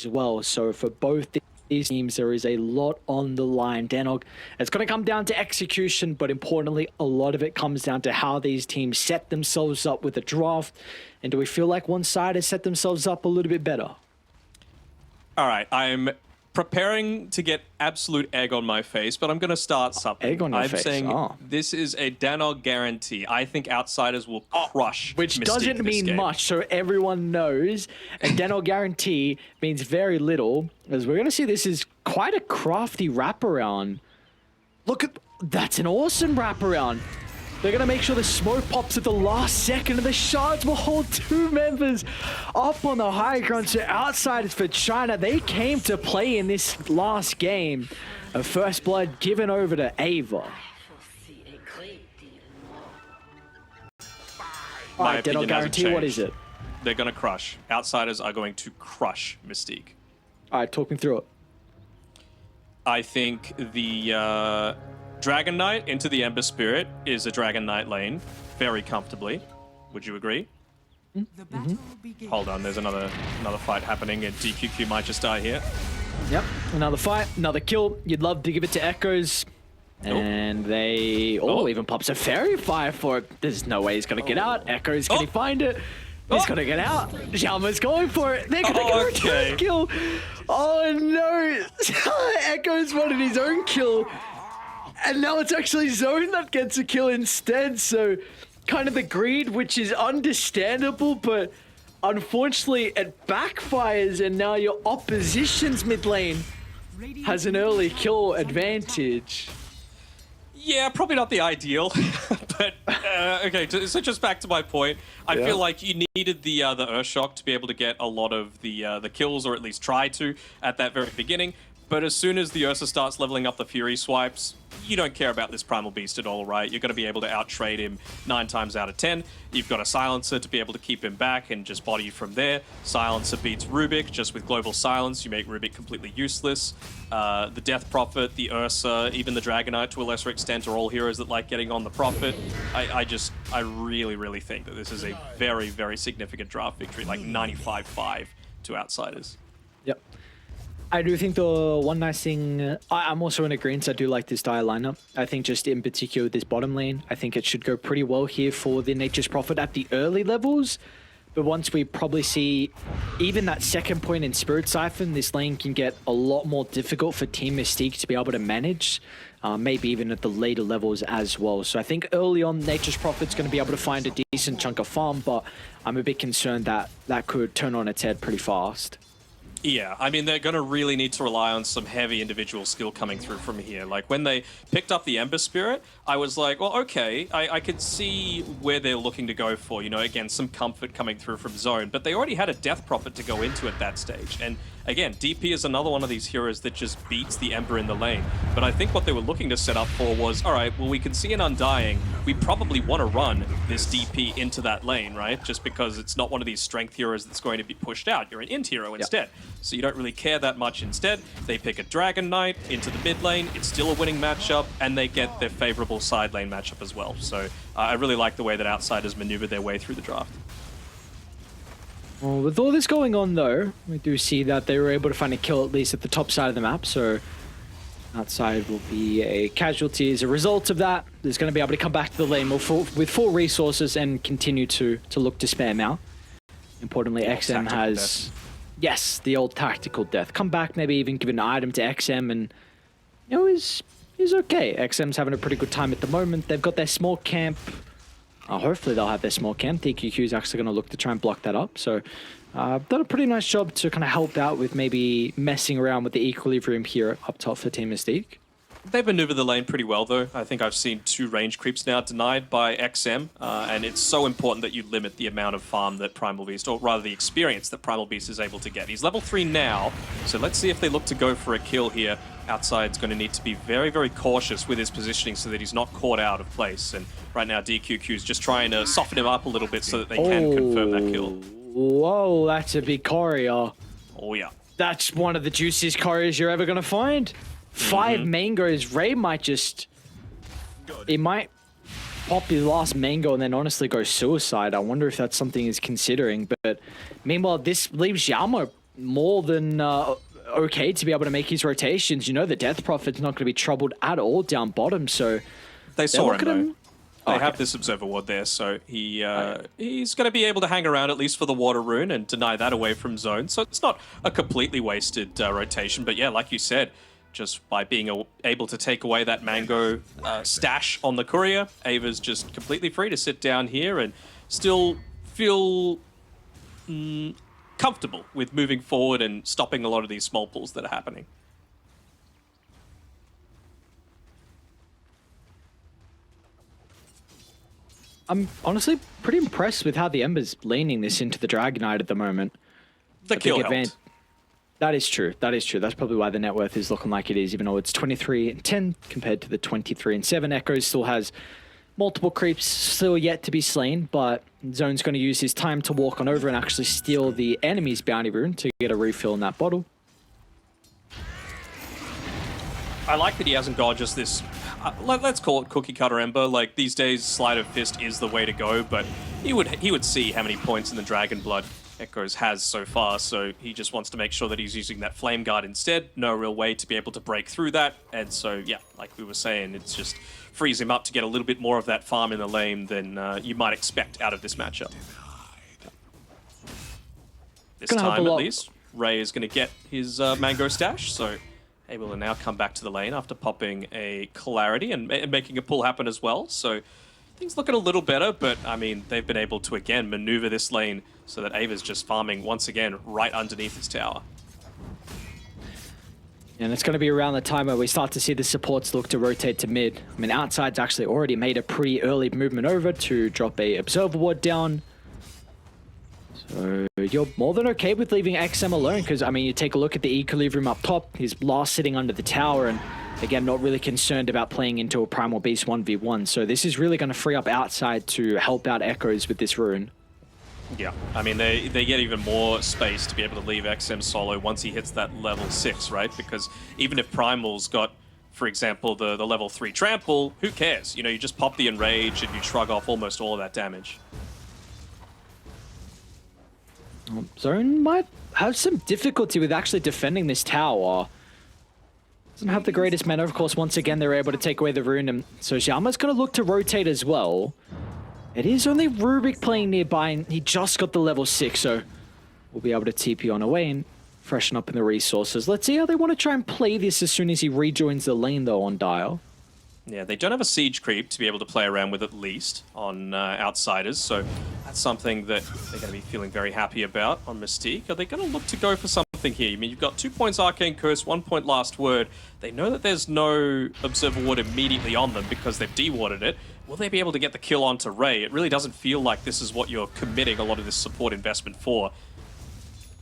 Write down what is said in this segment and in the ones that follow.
as well. So for both these teams, there is a lot on the line. Danog, it's going to come down to execution, but importantly, a lot of it comes down to how these teams set themselves up with the draft. And do we feel like one side has set themselves up a little bit better? All right, I'm preparing to get absolute egg on my face, but I'm going to start something. Egg on your face? I'm saying oh. This is a Danog guarantee. I think Outsiders will crush Which Mystique doesn't this mean game. much, so everyone knows. A Danog guarantee means very little, as we're going to see this is quite a crafty wraparound. Look at... That's an awesome wraparound. They're going to make sure the smoke pops at the last second, and the Shards will hold two members up on the high ground. So Outsiders for China, they came to play in this last game. A first blood given over to Ava. Alright, Danog guarantee, what is it? They're going to crush. Outsiders are going to crush Mystique. Alright, talk me through it. I think the Dragon Knight into the Ember Spirit is a Dragon Knight lane very comfortably. Would you agree? Hold on, there's another fight happening, and DQQ might just die here. Yep, another fight, another kill. You'd love to give it to Echoes. And they... Oh, even pops a Fairy Fire for it. There's no way he's going to get out. Echoes, can he find it? He's going to get out. Xiaoma's going for it. They're going to get a return kill. Oh, no. Echoes wanted his own kill. And now it's actually Zone that gets a kill instead. So kind of the greed, which is understandable, but unfortunately it backfires, and now your opposition's mid lane has an early kill advantage. Yeah, probably not the ideal, but okay. So just back to my point, I feel like you needed the Earthshock to be able to get a lot of the kills, or at least try to at that very beginning. But as soon as the Ursa starts leveling up the Fury swipes, you don't care about this Primal Beast at all, right? You're going to be able to out-trade him 9 times out of 10. You've got a Silencer to be able to keep him back and just body from there. Silencer beats Rubik just with Global Silence. You make Rubik completely useless. The Death Prophet, the Ursa, even the Dragonite to a lesser extent are all heroes that like getting on the Prophet. I really, really think that this is a very, very significant draft victory, like 95-5 to Outsiders. Yep. I do think the one nice thing, I'm also in agreement. I do like this dire lineup. I think just in particular this bottom lane, I think it should go pretty well here for the Nature's Prophet at the early levels. But once we probably see even that second point in Spirit Siphon, this lane can get a lot more difficult for Team Mystique to be able to manage. Maybe even at the later levels as well. So I think early on, Nature's Prophet's going to be able to find a decent chunk of farm, but I'm a bit concerned that that could turn on its head pretty fast. Yeah, I mean, they're going to really need to rely on some heavy individual skill coming through from here. Like, when they picked up the Ember Spirit, I was like, well, okay, I could see where they're looking to go for, you know, again, some comfort coming through from Zone, but they already had a Death Prophet to go into at that stage. And again, DP is another one of these heroes that just beats the Ember in the lane. But I think what they were looking to set up for was, all right, well, we can see an Undying. We probably want to run this DP into that lane, right? Just because it's not one of these strength heroes that's going to be pushed out. You're an int hero instead. So you don't really care that much instead. They pick a Dragon Knight into the mid lane. It's still a winning matchup, and they get their favorable side lane matchup as well. So I really like the way that Outsiders maneuver their way through the draft. Well, with all this going on, though, we do see that they were able to find a kill at least at the top side of the map. So outside will be a casualty as a result of that. There's going to be able to come back to the lane with full resources and continue to look to spam out. Importantly, XM has... Yes, the old tactical death. Come back, maybe even give an item to XM, and you know, he's okay. XM's having a pretty good time at the moment. They've got their small camp. Hopefully they'll have their small camp. DQQ is actually going to look to try and block that up. So done a pretty nice job to kind of help out with maybe messing around with the equilibrium here up top for Team Mystique. They maneuver the lane pretty well, though. I think I've seen 2 range creeps now denied by XM, and it's so important that you limit the amount of farm that Primal Beast, or rather the experience that Primal Beast is able to get. He's level 3 now, so let's see if they look to go for a kill here. Outside's going to need to be very, very cautious with his positioning so that he's not caught out of place. And right now, DQQ's just trying to soften him up a little bit so that they can confirm that kill. Whoa, that's a big courier. Oh, yeah. That's one of the juiciest couriers you're ever going to find. 5 mangoes. Ray might just... He might pop his last mango and then honestly go suicide. I wonder if that's something he's considering. But meanwhile, this leaves Xiaomo more than okay to be able to make his rotations. You know, the Death Prophet's not going to be troubled at all down bottom, so they saw him though. They Okay. have this Observer Ward there, so he's going to be able to hang around at least for the Water Rune and deny that away from zone. So it's not a completely wasted rotation, but yeah, like you said, just by being able to take away that Mango stash on the Courier, Ava's just completely free to sit down here and still feel comfortable with moving forward and stopping a lot of these small pulls that are happening. I'm honestly pretty impressed with how the Ember's leaning this into the Dragonite at the moment. The kill helped. That is true. That is true. That's probably why the net worth is looking like it is, even though it's 23-10 compared to the 23-7. Echo still has multiple creeps still yet to be slain, but Zone's going to use his time to walk on over and actually steal the enemy's bounty rune to get a refill in that bottle. I like that he hasn't got just this, let's call it cookie cutter Ember. Like these days, Sleight of Fist is the way to go, but he would see how many points in the Dragon Blood Echoes has so far, so he just wants to make sure that he's using that Flame Guard instead. No real way to be able to break through that, and so yeah, like we were saying, it's just frees him up to get a little bit more of that farm in the lane than you might expect out of this matchup. This time at least, Ray is going to get his Mango stash, so able to now come back to the lane after popping a Clarity and making a pull happen as well. So things looking a little better, but I mean, they've been able to again maneuver this lane so that Ava's just farming once again right underneath his tower. And it's going to be around the time where we start to see the supports look to rotate to mid. I mean, outside's actually already made a pretty early movement over to drop a Observer Ward down. So you're more than okay with leaving XM alone, because, I mean, you take a look at the Equilibrium up top. He's last sitting under the tower, and again, not really concerned about playing into a Primal Beast 1v1. So this is really going to free up outside to help out Echoes with this rune. Yeah, I mean, they get even more space to be able to leave XM solo once he hits that level 6, right? Because even if Primal's got, for example, the level 3 trample, who cares? You know, you just pop the Enrage and you shrug off almost all of that damage. Zone might have some difficulty with actually defending this tower. Doesn't have the greatest mana. Of course, once again, they're able to take away the rune. And so Xiaoma's going to look to rotate as well. It is only Rubik playing nearby, and he just got the level 6, so we'll be able to TP on away and freshen up in the resources. Let's see how they want to try and play this as soon as he rejoins the lane, though, on Dial. Yeah, they don't have a siege creep to be able to play around with at least on Outsiders, so that's something that they're going to be feeling very happy about on Mystique. Are they going to look to go for something here? I mean, you've got 2 points Arcane Curse, 1 point Last Word. They know that there's no Observer Ward immediately on them because they've de-warded it. Will they be able to get the kill onto Ray? It really doesn't feel like this is what you're committing a lot of this support investment for.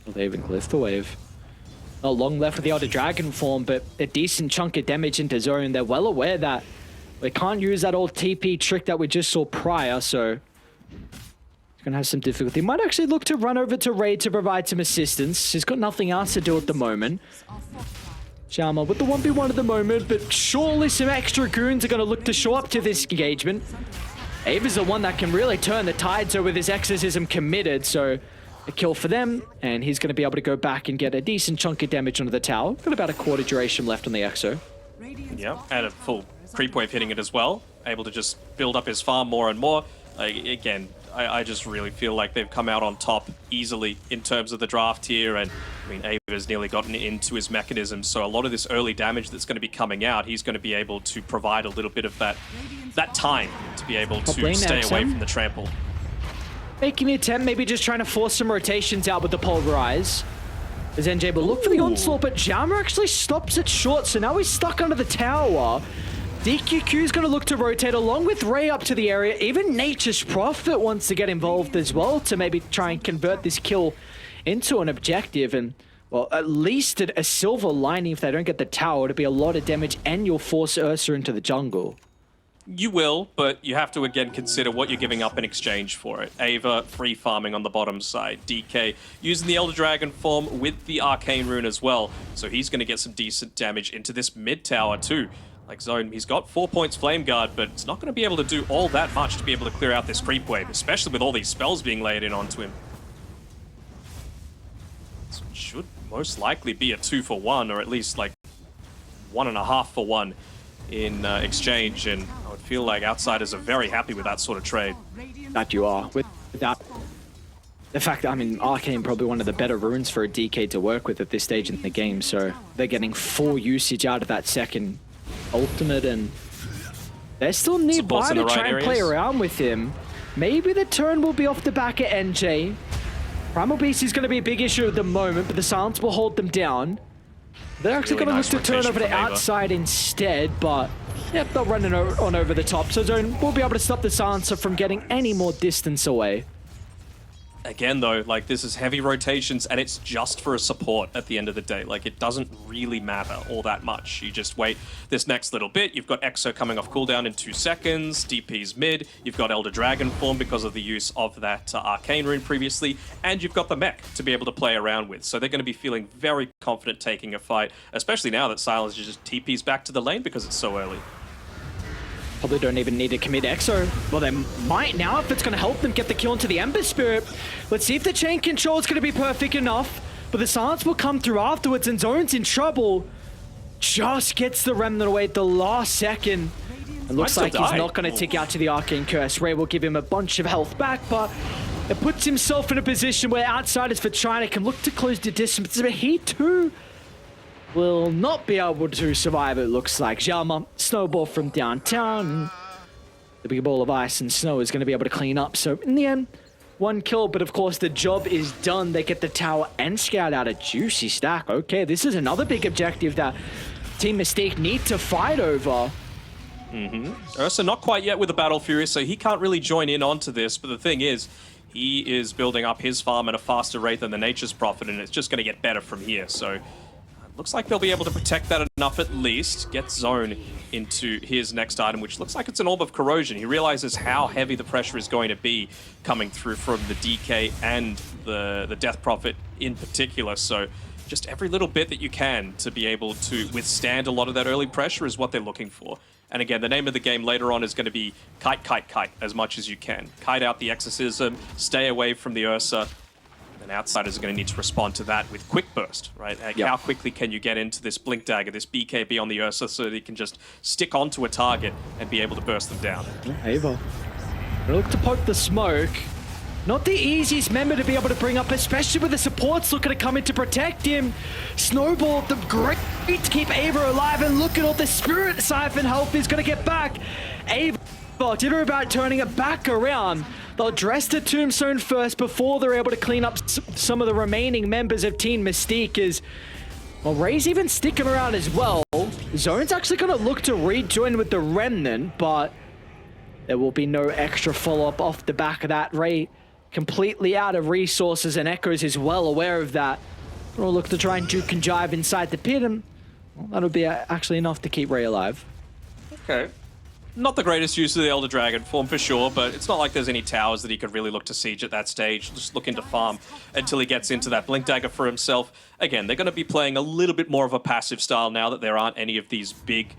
Well, they even cliff the wave. Not long left with the Elder Dragon form, but a decent chunk of damage into zone. They're well aware that they can't use that old TP trick that we just saw prior, so he's going to have some difficulty. Might actually look to run over to Ray to provide some assistance. He's got nothing else to do at the moment. Xiaoma with the 1v1 at the moment, but surely some extra goons are going to look to show up to this engagement. Ava's the one that can really turn the tide, so with his exorcism committed, so a kill for them, and he's going to be able to go back and get a decent chunk of damage onto the tower. Got about a quarter duration left on the Exo. Yeah, and a full creep wave hitting it as well. Able to just build up his farm more and more. Again, I just really feel like they've come out on top easily in terms of the draft here, and I mean, Ava's nearly gotten into his mechanism, so a lot of this early damage that's going to be coming out, he's going to be able to provide a little bit of that time to be able to stay away from the trample. Making the attempt, maybe just trying to force some rotations out with the Pulverize. As NJ will look for the onslaught, but Xiaoma actually stops it short, so now he's stuck under the tower. DQQ is going to look to rotate along with Ray up to the area. Even Nature's Prophet wants to get involved as well to maybe try and convert this kill into an objective. And, well, at least a silver lining if they don't get the tower to be a lot of damage, and you'll force Ursa into the jungle. You will, but you have to again consider what you're giving up in exchange for it. Ava free farming on the bottom side. DK using the Elder Dragon form with the Arcane Rune as well. So he's going to get some decent damage into this mid tower too. Like Zone, he's got 4 points Flame Guard, but it's not going to be able to do all that much to be able to clear out this creep wave, especially with all these spells being laid in onto him. should most likely be a 2-for-1, or at least like 1.5-for-1 in exchange. And I would feel like Outsiders are very happy with that sort of trade. That you are. Without the fact that, I mean, Arcane probably one of the better runes for a DK to work with at this stage in the game, so they're getting full usage out of that second ultimate, and they're still nearby to try and play around with him. Maybe the turn will be off the back of NJ. Primal Beast is going to be a big issue at the moment, but the silence will hold them down. They're actually going to look to turn over to outside instead, but yep, they'll run on over the top. So Zone will be able to stop the silencer from getting any more distance away. Again, though, like, this is heavy rotations, and it's just for a support at the end of the day. Like, it doesn't really matter all that much. You just wait this next little bit. You've got Exo coming off cooldown in 2 seconds. DP's mid. You've got Elder Dragon form because of the use of that Arcane rune previously. And you've got the mech to be able to play around with. So they're going to be feeling very confident taking a fight, especially now that Silence just TP's back to the lane because it's so early. Probably don't even need to commit Exo. Well, they might now if it's going to help them get the kill into the Ember Spirit. Let's see if the chain control is going to be perfect enough. But the silence will come through afterwards, and Zone's in trouble. Just gets the Remnant away at the last second. It looks like he's not going to tick out to the Arcane Curse. Ray will give him a bunch of health back, but it puts himself in a position where Outsiders for China can look to close the distance. But he too will not be able to survive, it looks like. Xiaoma, snowball from downtown. The big ball of ice and snow is going to be able to clean up. So in the end, 1 kill, but of course the job is done. They get the tower and scout out a juicy stack. Okay, this is another big objective that Team Mystique need to fight over. Ursa not quite yet with the Battle Fury, so he can't really join in onto this. But the thing is, he is building up his farm at a faster rate than the Nature's Prophet, and it's just going to get better from here. So looks like they'll be able to protect that enough at least. Get Zone into his next item, which looks like it's an Orb of Corrosion. He realizes how heavy the pressure is going to be coming through from the DK and the Death Prophet in particular. So just every little bit that you can to be able to withstand a lot of that early pressure is what they're looking for. And again, the name of the game later on is going to be kite, kite, kite as much as you can. Kite out the Exorcism, stay away from the Ursa. And Outsiders are going to need to respond to that with Quick Burst, right? Like, how quickly can you get into this Blink Dagger, this BKB on the Ursa, so that you can just stick onto a target and be able to burst them down? Ava. Look to poke the smoke. Not the easiest member to be able to bring up, especially with the supports looking to come in to protect him. Snowball, the great to keep Ava alive, and look at all the Spirit Siphon health he's going to get back. Ava did her about turning it back around. They'll address the Tombstone first before they're able to clean up some of the remaining members of Team Mystique. Well, Ray's even sticking around as well. Zone's actually going to look to rejoin with the Remnant, but there will be no extra follow-up off the back of that. Ray completely out of resources, and Echoes is well aware of that. We'll look to try and juke and jive inside the pit, and well, that'll be actually enough to keep Ray alive. Okay. Not the greatest use of the Elder Dragon form for sure, but it's not like there's any towers that he could really look to siege at that stage. Just looking to farm until he gets into that Blink Dagger for himself. Again, they're going to be playing a little bit more of a passive style now that there aren't any of these big,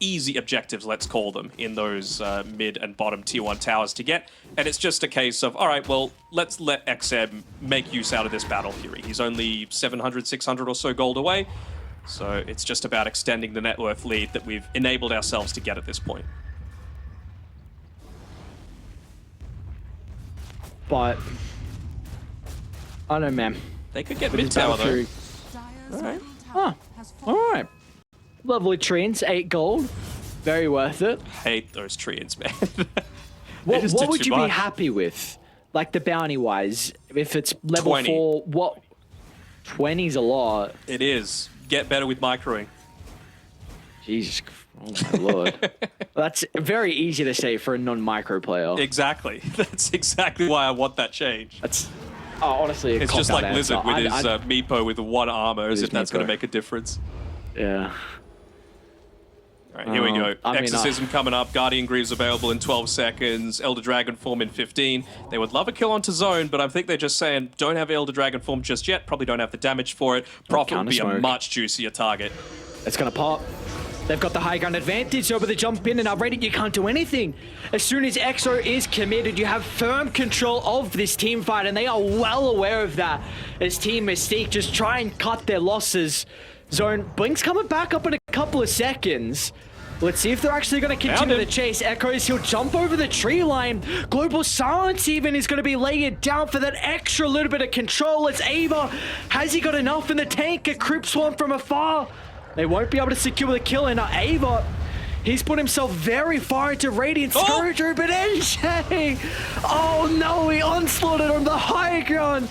easy objectives, let's call them, in those mid and bottom tier 1 towers to get. And it's just a case of, all right, well, let's let XM make use out of this Battle Fury. He's only 700, 600 or so gold away. So it's just about extending the net worth lead that we've enabled ourselves to get at this point. But I don't know, man. They could get mid tower though. Alright. Huh. Alright. Lovely treants, 8 gold. Very worth it. Hate those treants, man. What would you be happy with? Like the bounty wise? If it's level 20. 4, what? 20's a lot. It is. Get better with microing. Jesus, oh my lord. That's very easy to say for a non-micro player. Exactly. That's exactly why I want that change. That's honestly a It's just like answer. Lizard with his Meepo with the 1 armor, as if that's going to make a difference. Yeah. All right, here we go. Exorcism coming up. Guardian Greaves available in 12 seconds. Elder Dragon form in 15. They would love a kill onto Zone, but I think they're just saying, don't have Elder Dragon form just yet. Probably don't have the damage for it. Prophet would be a much juicier target. It's going to pop. They've got the high ground advantage over the jump in, and now Reddit, you can't do anything. As soon as EXO is committed, you have firm control of this team fight, and they are well aware of that as Team Mystique just try and cut their losses. Zone, Blink's coming back up in a couple of seconds. Let's see if they're actually going to continue the chase. Echoes, he'll jump over the tree line. Global Silence even is going to be laid down for that extra little bit of control. It's Ava. Has he got enough in the tank? A Crypt Swarm from afar. They won't be able to secure the kill, and Ava, he's put himself very far into Radiant Scourger, but NJ! Oh no, he onslaughted on the high ground.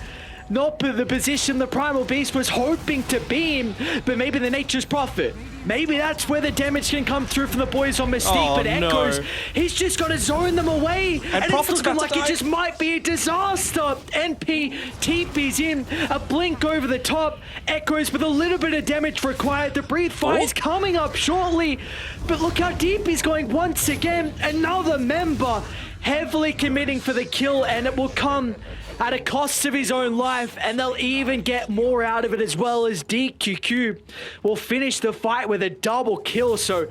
Not the position the Primal Beast was hoping to beam, but maybe the Nature's Prophet. Maybe that's where the damage can come through from the boys on Mystique, but Echoes, he's just got to zone them away, and it's looking like it just might be a disaster. NP TP's in, a blink over the top. Echoes with a little bit of damage required. The breathe fire is coming up shortly, but look how deep he's going once again. Another member heavily committing for the kill, and it will come at a cost of his own life, and they'll even get more out of it, as well as DQQ will finish the fight with a double kill. So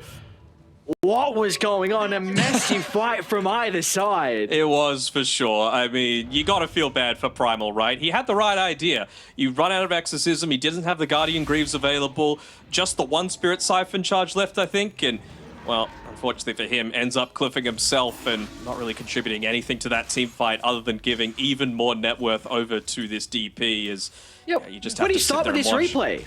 what was going on? A messy fight from either side. It was, for sure. I mean, you gotta feel bad for Primal, right? He had the right idea. You run out of Exorcism, he didn't have the Guardian Greaves available, just the one Spirit Siphon charge left, I think, and, well, unfortunately for him, ends up cliffing himself and not really contributing anything to that team fight other than giving even more net worth over to this DP. Is you just have when to you start with this replay,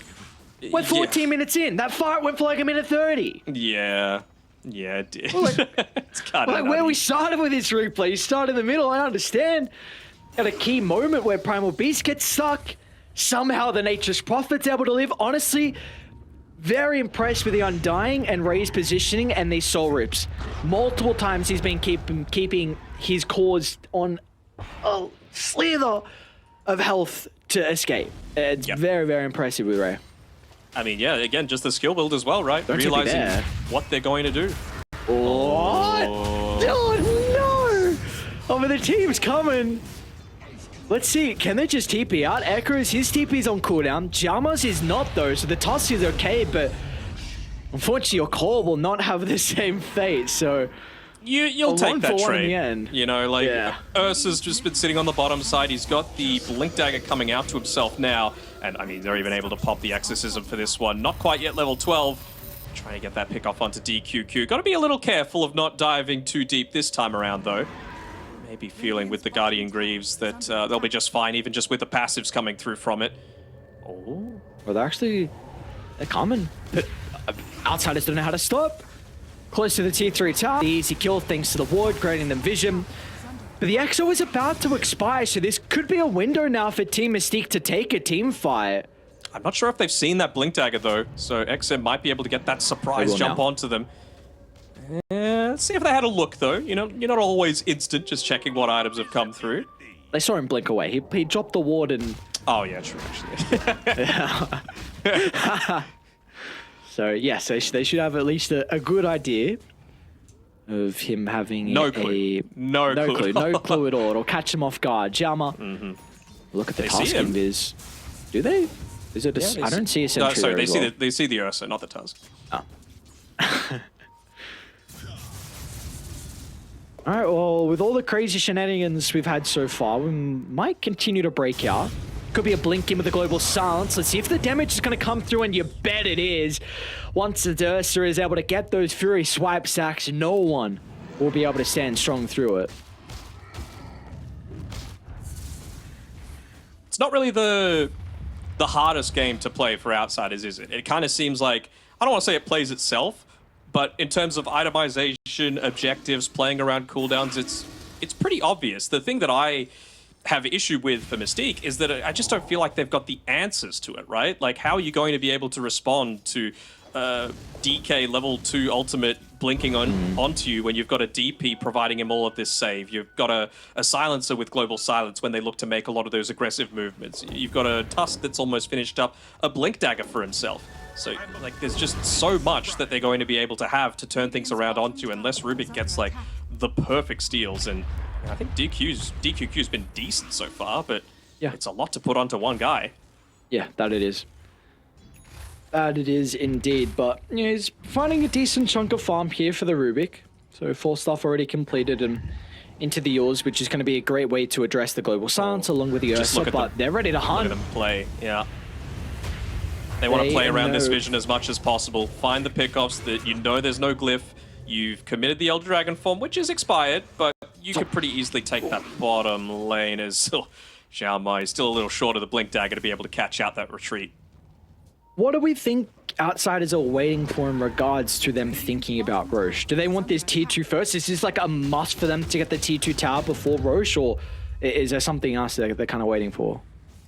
we're 14 minutes in. That fight went for like a minute 30. Yeah, it did. Well, It's kind of where we started with this replay, you start in the middle, I understand. At a key moment where Primal Beast gets stuck, somehow the Nature's Prophet's able to live. Honestly, very impressed with the Undying and Ray's positioning and these soul rips. Multiple times he's been keeping his cause on a slither of health to escape. It's very, very impressive with Ray. I mean, yeah, again, just the skill build as well, right? Don't realizing what they're going to do. What? Oh no! Oh, but the team's coming. Let's see, can they just TP out? Echoes, his TP's on cooldown. Jama's is not though, so the Tusk is okay, but unfortunately your core will not have the same fate, so You'll take that trade. In the end. You know, like, Ursa's just been sitting on the bottom side. He's got the Blink Dagger coming out to himself now, and I mean, they're even able to pop the Exorcism for this one. Not quite yet level 12. Trying to get that pick off onto DQQ. Got to be a little careful of not diving too deep this time around, though. Maybe feeling with the Guardian Greaves that they'll be just fine, even just with the passives coming through from it. Oh. Well, they're coming, but outsiders don't know how to stop. Close to the T3 tower. The easy kill thanks to the ward, granting them vision. But the EXO is about to expire, so this could be a window now for Team Mystique to take a team fight. I'm not sure if they've seen that Blink Dagger, though, so XM might be able to get that surprise jump onto them. Let's see if they had a look, though. You know, you're not always instant just checking what items have come through. They saw him blink away. He dropped the ward and... Oh, yeah, true, actually. So, yes, they should have at least a good idea of him having no clue. No clue at all. It'll catch him off guard. Jama. Look at the task invis. Do they? Is it I don't see a sentry. No, sorry, they see the Ursa, not the Tusk. Oh. Alright, well, with all the crazy shenanigans we've had so far, we might continue to break out. Could be a blink in with the Global Silence. Let's see if the damage is going to come through, and you bet it is. Once the Dursa is able to get those Fury swipe sacks, no one will be able to stand strong through it. It's not really the hardest game to play for outsiders, is it? It kind of seems like, I don't want to say it plays itself, but in terms of itemization, objectives, playing around cooldowns, it's pretty obvious. The thing that I have issue with for Mystique is that I just don't feel like they've got the answers to it, right? Like, how are you going to be able to respond to DK level 2 ultimate blinking onto you when you've got a DP providing him all of this save? You've got a silencer with Global Silence when they look to make a lot of those aggressive movements. You've got a Tusk that's almost finished up a Blink Dagger for himself. So, like, there's just so much that they're going to be able to have to turn things around onto, unless Rubik gets, like, the perfect steals. And I think DQQ's been decent so far, but it's a lot to put onto one guy. Yeah, that it is. That it is indeed, but yeah, he's finding a decent chunk of farm here for the Rubik. So 4 stuff already completed and into the yours, which is going to be a great way to address the global silence along with the Ursa, but they're ready to hunt. Look at them play, yeah. They want to play around this vision as much as possible. Find the pickoffs that you know there's no glyph. You've committed the Elder Dragon form, which is expired, but you could pretty easily take that bottom lane as Xiao Mai is still a little short of the Blink Dagger to be able to catch out that retreat. What do we think outsiders are waiting for in regards to them thinking about Roche? Do they want this tier 2 first? Is this like a must for them to get the tier 2 tower before Roche, or is there something else that they're kind of waiting for?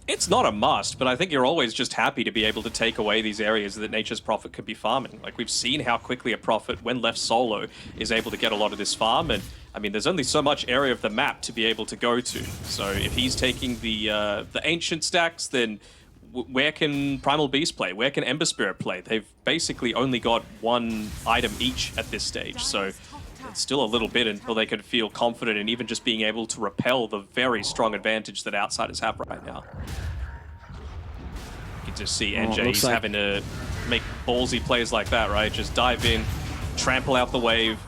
It's not a must, but I think you're always just happy to be able to take away these areas that Nature's Prophet could be farming. Like, we've seen how quickly a Prophet, when left solo, is able to get a lot of this farm, and I mean, there's only so much area of the map to be able to go to. So if he's taking the Ancient stacks, then where can Primal Beast play? Where can Ember Spirit play? They've basically only got one item each at this stage, so it's still a little bit until they can feel confident in even just being able to repel the very strong advantage that outsiders have right now. You can just see NJ having to make ballsy plays like that, right? Just dive in, trample out the wave.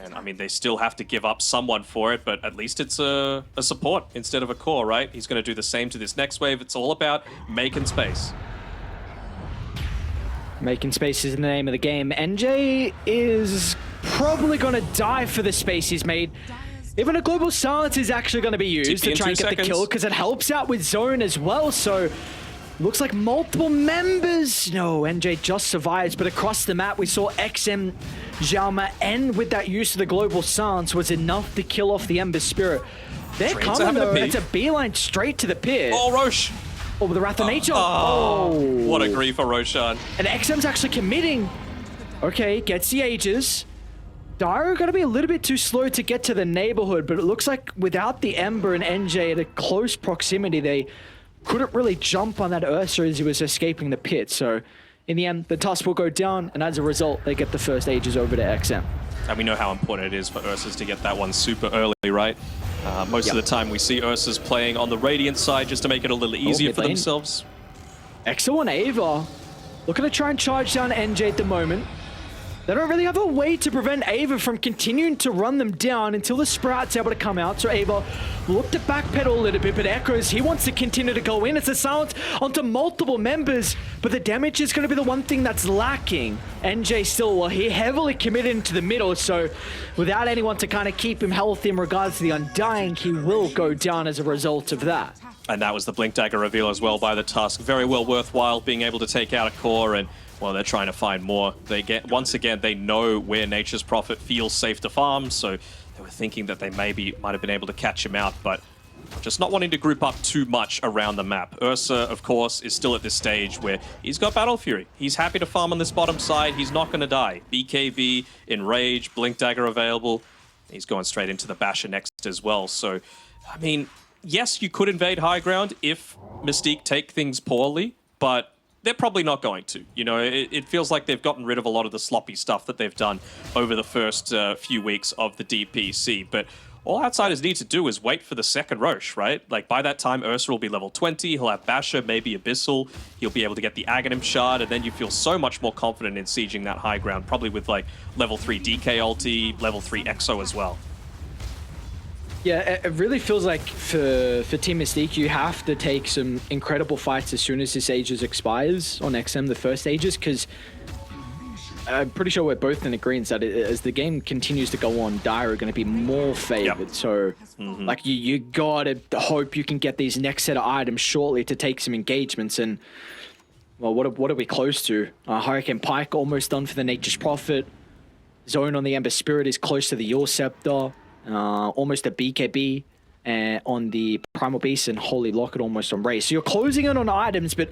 And I mean, they still have to give up someone for it, but at least it's a support instead of a core, right? He's going to do the same to this next wave. It's all about making space. Making space is the name of the game. NJ is probably going to die for the space he's made. Even a global silence is actually going to be used to try and get the kill, because it helps out with zone as well. So looks like multiple members. No, NJ just survives, but across the map we saw XM Xiaoma end with that use of the global silence was enough to kill off the Ember Spirit. They're coming though. It's a beeline straight to the pit. Oh, Roche. Oh, with the Wrath of Nature. What a grief for Roshan. And XM's actually committing. Okay, gets the Aegis. Dire are going to be a little bit too slow to get to the neighborhood, but it looks like without the Ember and NJ at a close proximity, they couldn't really jump on that Ursa as he was escaping the pit. So in the end, the Tusk will go down, and as a result, they get the first Aegis over to XM. And we know how important it is for Ursas to get that one super early, right? Most of the time we see Ursas playing on the Radiant side just to make it a little easier for themselves. Exo and Ava looking to try and charge down NJ at the moment. They don't really have a way to prevent Ava from continuing to run them down until the Sprout's able to come out. So Ava looked to backpedal a little bit, but Echoes, he wants to continue to go in. It's a silence onto multiple members, but the damage is going to be the one thing that's lacking. NJ still, well, he heavily committed into the middle, so without anyone to kind of keep him healthy in regards to the Undying, he will go down as a result of that. And that was the Blink Dagger reveal as well by the Tusk. Very well worthwhile being able to take out a core, and well, they're trying to find more. Once again, they know where Nature's Prophet feels safe to farm, so they were thinking that they might have been able to catch him out, but just not wanting to group up too much around the map. Ursa, of course, is still at this stage where he's got Battle Fury. He's happy to farm on this bottom side. He's not going to die. BKB, Enrage, Blink Dagger available. He's going straight into the Basher next as well. So, I mean, yes, you could invade high ground if Mystique take things poorly, but they're probably not going to. You know, it feels like they've gotten rid of a lot of the sloppy stuff that they've done over the first few weeks of the DPC. But all outsiders need to do is wait for the second Roche, right? Like, by that time, Ursa will be level 20, he'll have Basher, maybe Abyssal, he'll be able to get the Aghanim Shard, and then you feel so much more confident in sieging that high ground, probably with, like, level 3 DK ulti, level 3 Exo as well. Yeah, it really feels like for Team Mystique, you have to take some incredible fights as soon as this Aegis expires on XM, the first Aegis, because I'm pretty sure we're both in agreement that as the game continues to go on, Dire are going to be more favored. Yep. So, like, you gotta hope you can get these next set of items shortly to take some engagements. And, well, what are we close to? Hurricane Pike almost done for the Nature's Prophet. Zone on the Ember Spirit is close to the Your Scepter. Almost a BKB on the Primal Beast, and Holy Locket almost on Ray. So you're closing in on items, but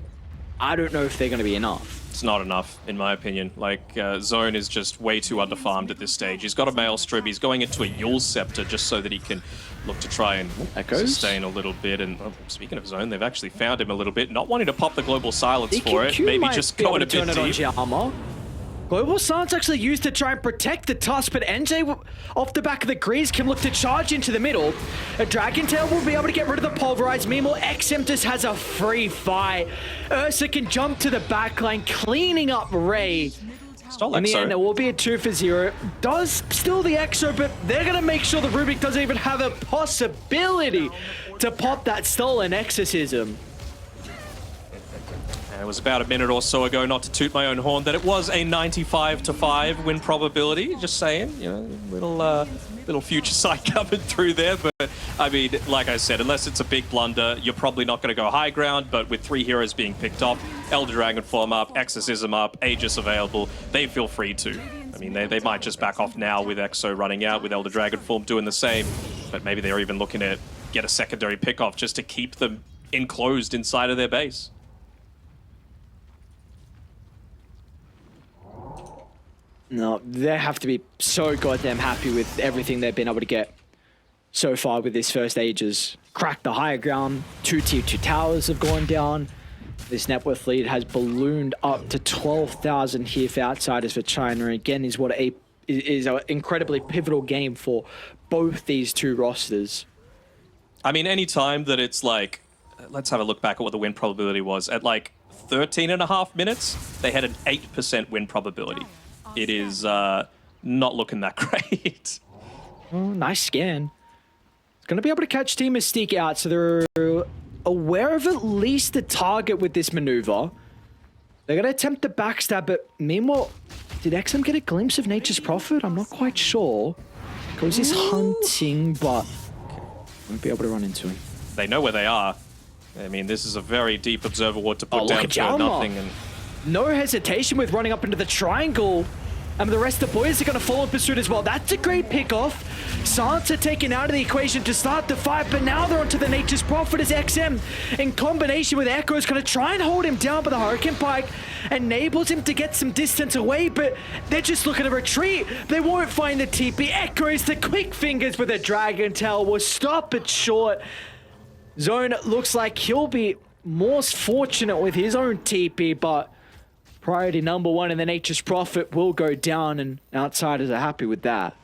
I don't know if they're going to be enough. It's not enough, in my opinion. Like, Zone is just way too underfarmed at this stage. He's got a Maelstrom. He's going into a Yule Scepter just so that he can look to try and sustain a little bit. And well, speaking of Zone, they've actually found him a little bit. Not wanting to pop the Global Silence for it. Maybe just going a bit deep. Global Silence actually used to try and protect the Tusk, but NJ off the back of the Grease can look to charge into the middle. A Dragon Tail will be able to get rid of the Pulverize. Meanwhile, XM just has a free fight. Ursa can jump to the back line, cleaning up Ray. In the end, it will be a 2 for 0. Does still the Exo, but they're going to make sure the Rubik doesn't even have a possibility to pop that stolen exorcism. It was about a minute or so ago, not to toot my own horn, that it was a 95-5 win probability. Just saying, you know, little future sight coming through there. But I mean, like I said, unless it's a big blunder, you're probably not going to go high ground. But with 3 heroes being picked off, Elder Dragon Form up, Exorcism up, Aegis available, they feel free to. I mean, they might just back off now with Exo running out, with Elder Dragon Form doing the same. But maybe they're even looking to get a secondary pick off just to keep them enclosed inside of their base. No, they have to be so goddamn happy with everything they've been able to get so far with this first Aegis. Cracked the higher ground, 2 tier 2 towers have gone down. This net worth lead has ballooned up to 12,000 here for Outsiders for China. Again, is what is an incredibly pivotal game for both these two rosters. I mean, any time that it's like, let's have a look back at what the win probability was. At like 13.5 minutes, they had an 8% win probability. It is not looking that great. Oh, nice scan. It's going to be able to catch Team Mystique out, so they're aware of at least the target with this maneuver. They're going to attempt the backstab, but meanwhile, did XM get a glimpse of Nature's Prophet? I'm not quite sure. Because he's hunting, but won't be able to run into him. They know where they are. I mean, this is a very deep observer ward to put down for nothing. And no hesitation with running up into the triangle. And the rest of the boys are going to follow in pursuit as well. That's a great pick-off. Silence are taken out of the equation to start the fight, but now they're onto the Nature's Prophet as XM, in combination with Echo, is going to try and hold him down, but the Hurricane Pike enables him to get some distance away, but they're just looking to retreat. They won't find the TP. Echoes the quick fingers with a Dragon Tail will stop it short. Zone looks like he'll be more fortunate with his own TP, but priority number 1 in the Nature's Prophet will go down, and Outsiders are happy with that.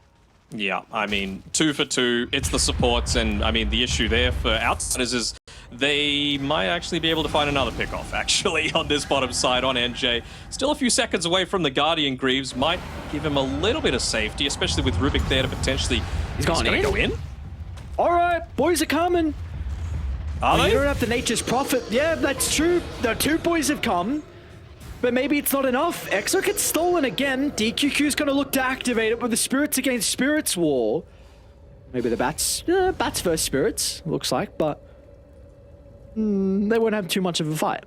Yeah, I mean, 2 for 2, it's the supports, and I mean, the issue there for Outsiders is they might actually be able to find another pick-off, actually, on this bottom side on NJ. Still a few seconds away from the Guardian Greaves, might give him a little bit of safety, especially with Rubik there to potentially... He's gonna go in? All right, boys are coming. Are they? You don't have the Nature's Prophet. Yeah, that's true. The 2 boys have come. But maybe it's not enough. Exo gets stolen again. DQQ's going to look to activate it with the Spirits Against Spirits War. Maybe the Bats. Bats versus Spirits, looks like, but they won't have too much of a fight.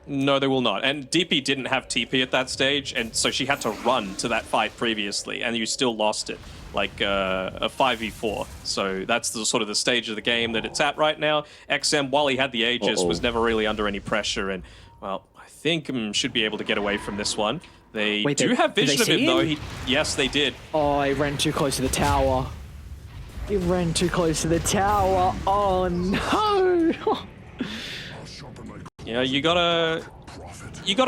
No, they will not. And DP didn't have TP at that stage, and so she had to run to that fight previously, and you still lost it. Like a 5v4. So that's the sort of the stage of the game that it's at right now. XM, while he had the Aegis, was never really under any pressure, and, well, I think should be able to get away from this one. They do have vision of him, though. Yes, they did. Oh, he ran too close to the tower. He ran too close to the tower. Oh, no. Yeah, you gotta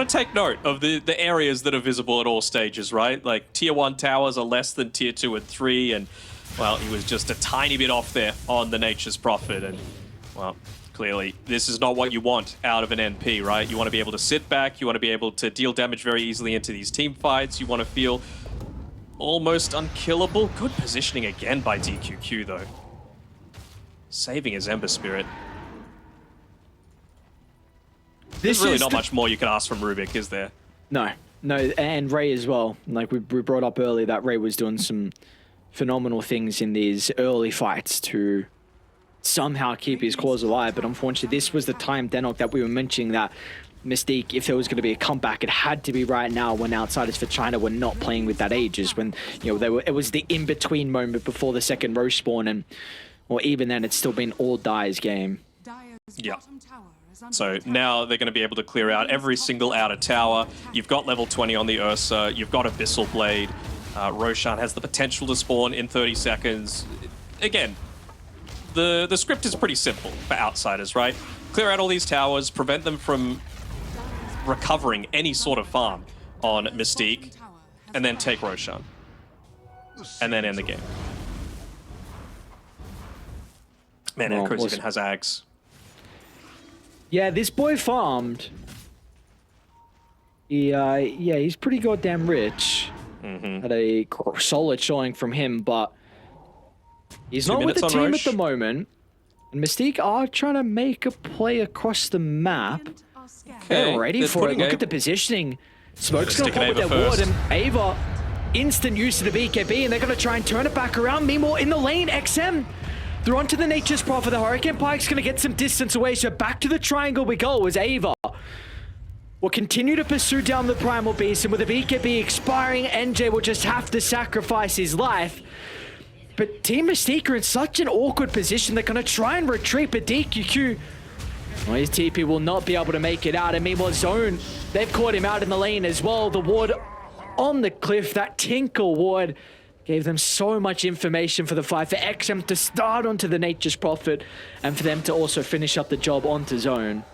take note of the areas that are visible at all stages, right? Like, tier 1 towers are less than tier 2 and 3, and, well, he was just a tiny bit off there on the Nature's Prophet, and, well, clearly, this is not what you want out of an NP, right? You want to be able to sit back, you want to be able to deal damage very easily into these team fights, you want to feel almost unkillable. Good positioning again by DQQ, though. Saving his Ember Spirit. There's really not much more you can ask from Rubik, is there? No, and Ray as well. Like we brought up earlier, that Ray was doing some phenomenal things in these early fights to somehow keep his cause alive, but unfortunately this was the time, Denok, that we were mentioning that Mystique, if there was going to be a comeback, it had to be right now when Outsiders for China were not playing with that Aegis, when, you know, it was the in-between moment before the second row spawn, and, or even then, it's still been all Dire's game. Yeah. So now they're going to be able to clear out every single outer tower. You've got level 20 on the Ursa, you've got Abyssal Blade, Roshan has the potential to spawn in 30 seconds. Again, the script is pretty simple for Outsiders, right? Clear out all these towers, prevent them from recovering any sort of farm on Mystique, and then take Roshan. And then end the game. Man, Well, Echoes was- even has Ags. Yeah, this boy farmed. Yeah, he's pretty goddamn rich. Had a solid showing from him, but he's not with the team at the moment. And Mystique are trying to make a play across the map. They're ready they're for it. putting Look a- at the positioning. Smoke's gonna Sticking pop with Ava their ward, first. and Ava, instant use of the BKB, and they're gonna try and turn it back around. Meanwhile, in the lane, XM, they're onto the Nature's Prophet. The Hurricane Pike's gonna get some distance away, so back to the triangle we go as Ava will continue to pursue down the Primal Beast, and with the BKB expiring, NJ will just have to sacrifice his life. But Team Mystique are in such an awkward position. They're going to try and retreat, but DQQ, well, his TP will not be able to make it out. And meanwhile, Zone, they've caught him out in the lane as well. The ward on the cliff, that Tinkle ward, gave them so much information for the fight. For XM to start onto the Nature's Prophet, and for them to also finish up the job onto Zone.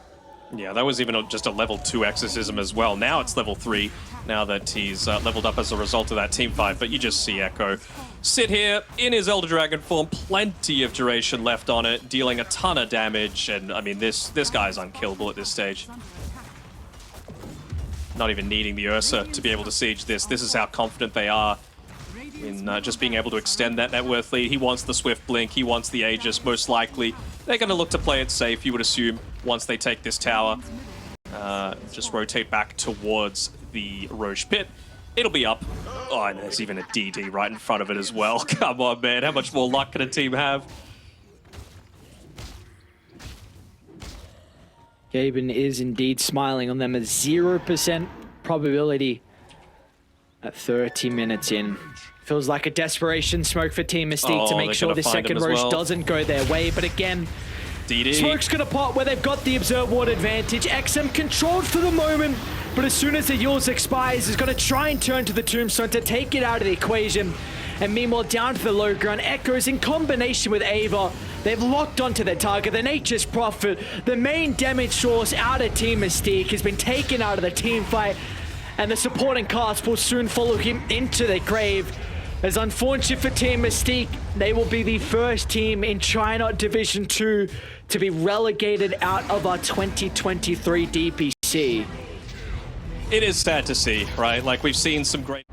Yeah, that was even just a level 2 exorcism as well. Now it's level 3, now that he's leveled up as a result of that team fight. But you just see Echo sit here in his Elder Dragon form, plenty of duration left on it, dealing a ton of damage. And I mean, this guy's unkillable at this stage. Not even needing the Ursa to be able to siege this. This is how confident they are in just being able to extend that net worth lead. He wants the Swift Blink, he wants the Aegis, most likely. They're going to look to play it safe, you would assume, once they take this tower. Just rotate back towards the Roche Pit. It'll be up. Oh, and there's even a DD right in front of it as well. Come on, man. How much more luck can a team have? Gaben is indeed smiling on them. A 0% probability at 30 minutes in. Feels like a desperation smoke for Team Mystique to make sure the second Roche doesn't go their way. But again, DD. Smoke's gonna pop where they've got the Observe Ward advantage. XM controlled for the moment, but as soon as the Yules expires, is gonna try and turn to the Tombstone to take it out of the equation. And meanwhile, down to the low ground, Echoes in combination with Ava, they've locked onto their target. The Nature's Prophet, the main damage source out of Team Mystique, has been taken out of the team fight, and the supporting cast will soon follow him into the grave. As unfortunate for Team Mystique, they will be the first team in China Division 2 to be relegated out of our 2023 DPC. It is sad to see, right? Like, we've seen some great...